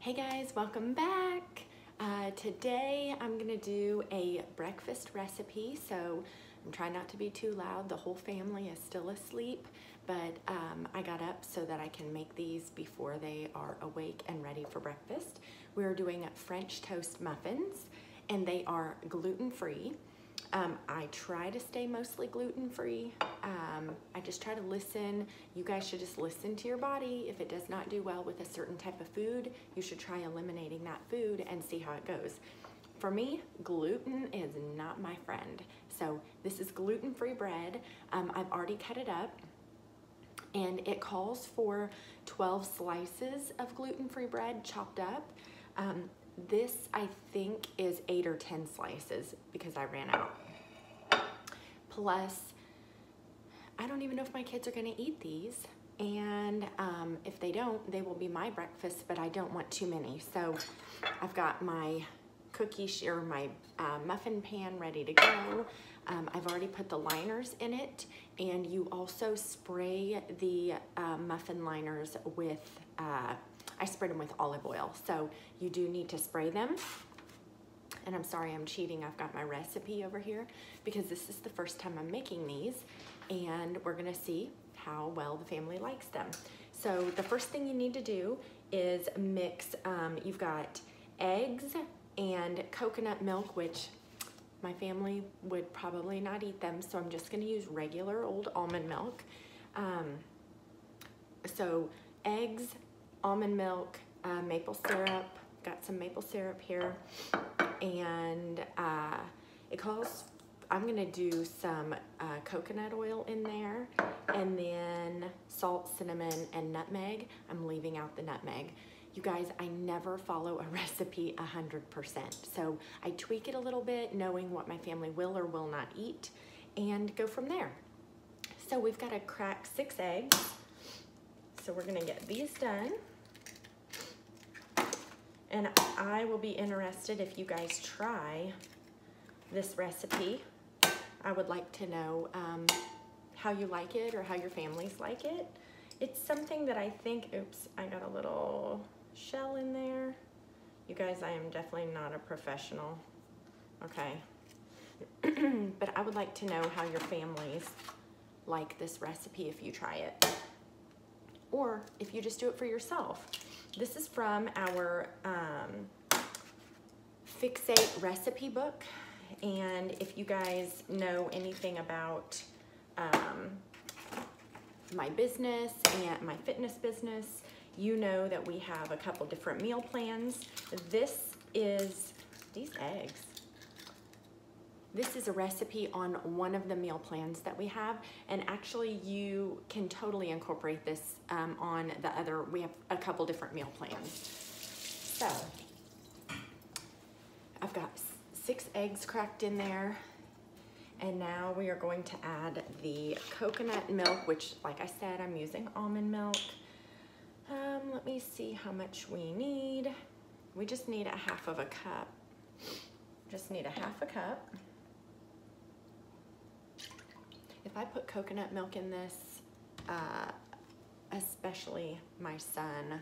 Hey guys, welcome back. Today I'm gonna do a breakfast recipe, so I'm trying not to be too loud. The whole family is still asleep, but I got up so that I can make these before they are awake and ready for breakfast. We're doing French toast muffins, and they are gluten-free. I try to stay mostly gluten-free. I just try to listen. You guys should just listen to your body. If it does not do well with a certain type of food, you should try eliminating that food and see how it goes. For me, gluten is not my friend. So this is gluten-free bread. I've already cut it up, and it calls for 12 slices of gluten-free bread chopped up. This, I think, is 8 or 10 slices because I ran out. Plus, I don't even know if my kids are gonna eat these. And if they don't, they will be my breakfast, but I don't want too many. So I've got my my muffin pan ready to go. I've already put the liners in it, and you also spray the muffin liners with, I sprayed them with olive oil. So you do need to spray them. And I'm sorry, I'm cheating. I've got my recipe over here because this is the first time I'm making these, and we're gonna see how well the family likes them. So the first thing you need to do is mix, you've got eggs and coconut milk, which my family would probably not eat them, so I'm just gonna use regular old almond milk. So eggs, almond milk, maple syrup, got some maple syrup here, and I'm gonna do some coconut oil in there, and then salt, cinnamon, and nutmeg. I'm leaving out the nutmeg. You guys, I never follow a recipe 100%. So I tweak it a little bit, knowing what my family will or will not eat, and go from there. So we've got to crack 6 eggs. So we're gonna get these done. And I will be interested if you guys try this recipe. I would like to know how you like it or how your families like it. It's something that I think, oops, I got a little shell in there. You guys, I am definitely not a professional, okay? But I would like to know how your families like this recipe if you try it, or if you just do it for yourself. This is from our Fixate recipe book, and if you guys know anything about my business and my fitness business, you know that we have a couple different meal plans. This is, these eggs. This is a recipe on one of the meal plans that we have, and actually you can totally incorporate this on the other. We have a couple different meal plans. So I've got 6 eggs cracked in there, and now we are going to add the coconut milk, which, like I said, I'm using almond milk. Let me see how much we need. We just need a half of a cup. Just need a half a cup. If I put coconut milk in this, especially my son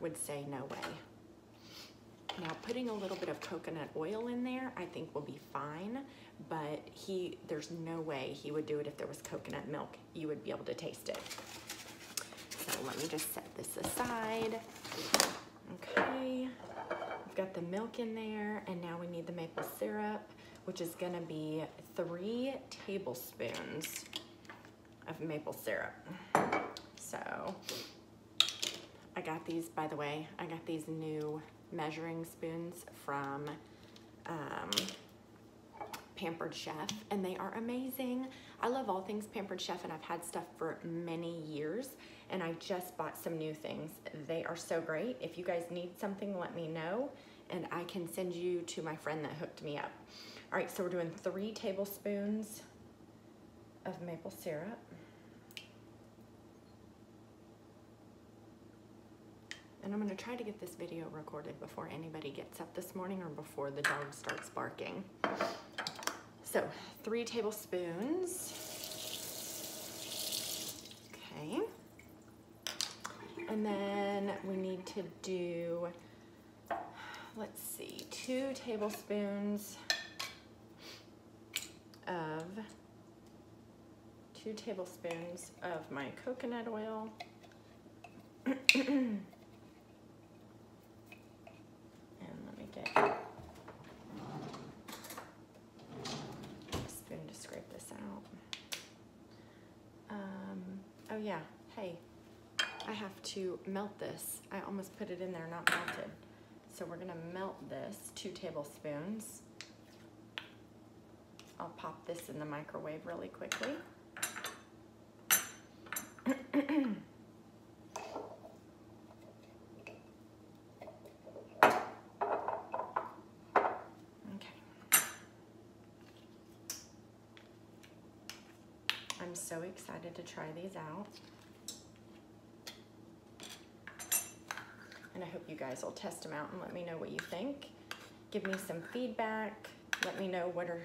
would say no way. Now, putting a little bit of coconut oil in there, I think will be fine, but there's no way he would do it if there was coconut milk. You would be able to taste it. So let me just set this aside. Okay, we've got the milk in there, and now we need the maple syrup, which is gonna be 3 tablespoons of maple syrup. So I got these, by the way, I got these new measuring spoons from Pampered Chef, and they are amazing. I love all things Pampered Chef, and I've had stuff for many years, and I just bought some new things. They are so great. If you guys need something, let me know, and I can send you to my friend that hooked me up. All right, so we're doing 3 tablespoons of maple syrup. And I'm gonna try to get this video recorded before anybody gets up this morning or before the dog starts barking. So 3 tablespoons. Okay. And then then we need to do, let's see, 2 tablespoons of my coconut oil. And let me get a spoon to scrape this out. Oh yeah, hey, I have to melt this. I almost put it in there, not melted. So we're gonna melt this, 2 tablespoons. I'll pop this in the microwave really quickly. I'm so excited to try these out. And I hope you guys will test them out and let me know what you think. Give me some feedback. Let me know what are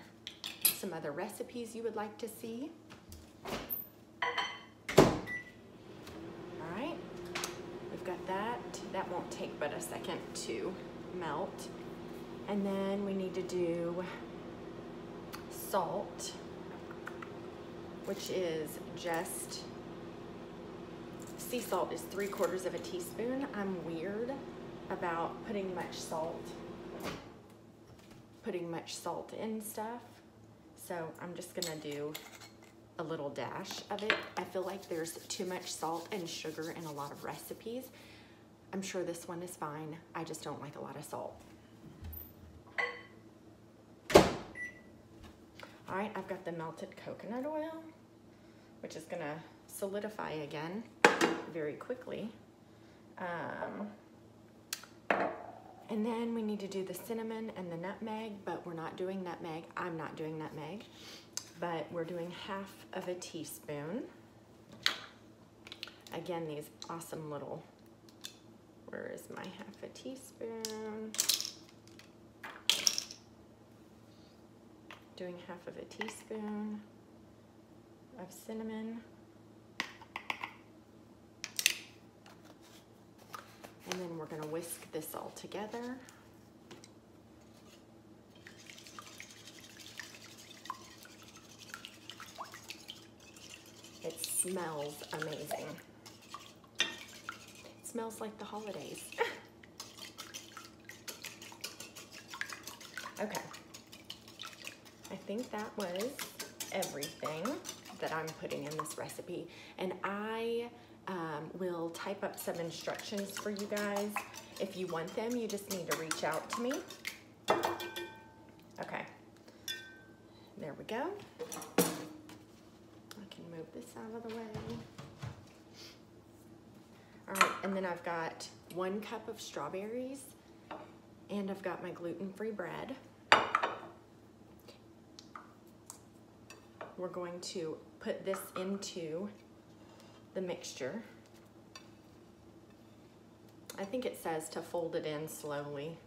some other recipes you would like to see. All right, we've got that. That won't take but a second to melt. And then we need to do salt, which is just, sea salt is 3/4 of a teaspoon. I'm weird about putting much salt in stuff. So I'm just gonna do a little dash of it. I feel like there's too much salt and sugar in a lot of recipes. I'm sure this one is fine. I just don't like a lot of salt. All right, I've got the melted coconut oil, which is gonna solidify again very quickly. And then we need to do the cinnamon and the nutmeg, but we're not doing nutmeg. I'm not doing nutmeg, but we're doing 1/2 teaspoon. Again, these awesome little, where is my 1/2 teaspoon? Doing 1/2 teaspoon of cinnamon. And then we're gonna whisk this all together. It smells amazing. It smells like the holidays. Okay. I think that was everything that I'm putting in this recipe. And I will type up some instructions for you guys. If you want them, you just need to reach out to me. Okay, there we go. I can move this out of the way. All right, and then I've got 1 cup of strawberries, and I've got my gluten-free bread. We're going to put this into the mixture. I think it says to fold it in slowly,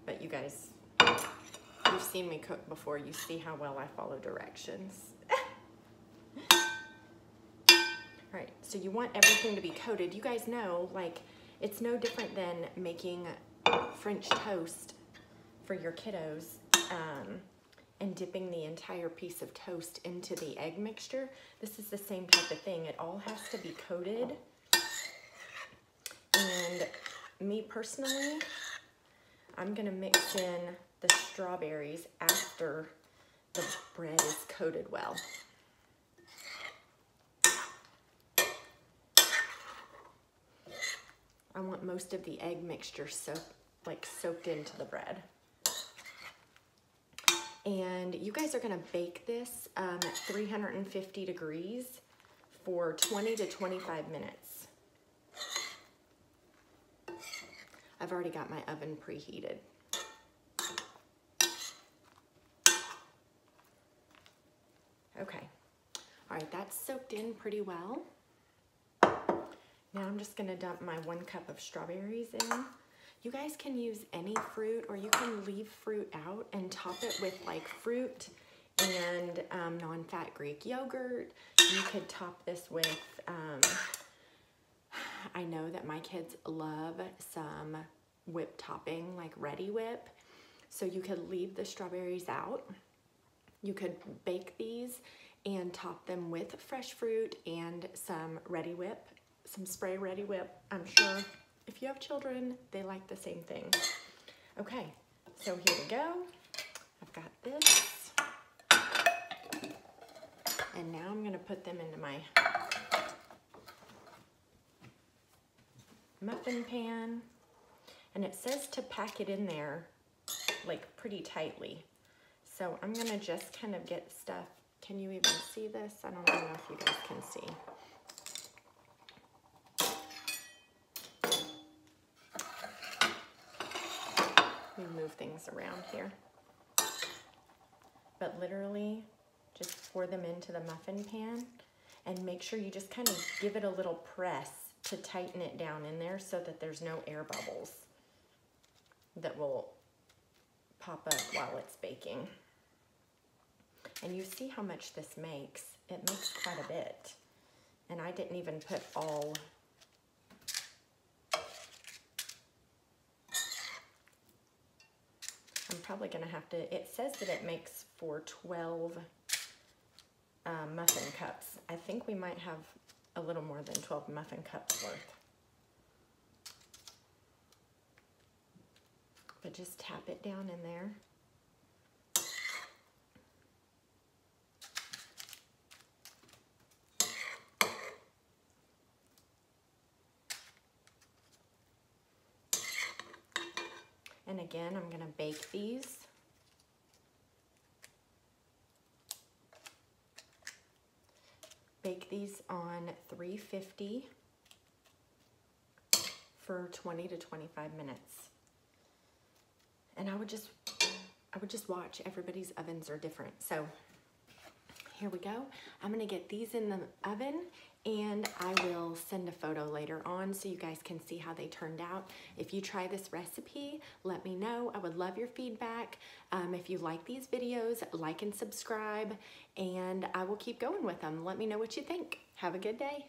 but you guys, you've seen me cook before. You see how well I follow directions. All right, so you want everything to be coated. You guys know, like, it's no different than making French toast for your kiddos. And dipping the entire piece of toast into the egg mixture. This is the same type of thing. It all has to be coated. And me personally, I'm gonna mix in the strawberries after the bread is coated well. I want most of the egg mixture soaked into the bread. And you guys are gonna bake this at 350 degrees for 20 to 25 minutes. I've already got my oven preheated. Okay, all right, that's soaked in pretty well. Now I'm just gonna dump my 1 cup of strawberries in. You guys can use any fruit, or you can leave fruit out and top it with like fruit and non-fat Greek yogurt. You could top this with I know that my kids love some whip topping, like Ready Whip. So you could leave the strawberries out. You could bake these and top them with fresh fruit and some Ready Whip, some spray Ready Whip. I'm sure if you have children, they like the same thing. Okay, so here we go. I've got this. And now I'm gonna put them into my muffin pan. And it says to pack it in there like pretty tightly. So I'm gonna just kind of get stuff. Can you even see this? I don't even know if you guys can see. Let me move things around here. But literally just pour them into the muffin pan and make sure you just kind of give it a little press to tighten it down in there so that there's no air bubbles that will pop up while it's baking. And you see how much this makes. It makes quite a bit. And I didn't even put all. I'm probably gonna have to, it says that it makes for 12 muffin cups. I think we might have a little more than 12 muffin cups worth. But just tap it down in there. And again, I'm gonna bake these. Bake these on 350 for 20 to 25 minutes. And I would just watch. Everybody's ovens are different. So here we go. I'm gonna get these in the oven and I will send a photo later on so you guys can see how they turned out. If you try this recipe, let me know. I would love your feedback. If you like these videos, like and subscribe, and I will keep going with them. Let me know what you think. Have a good day.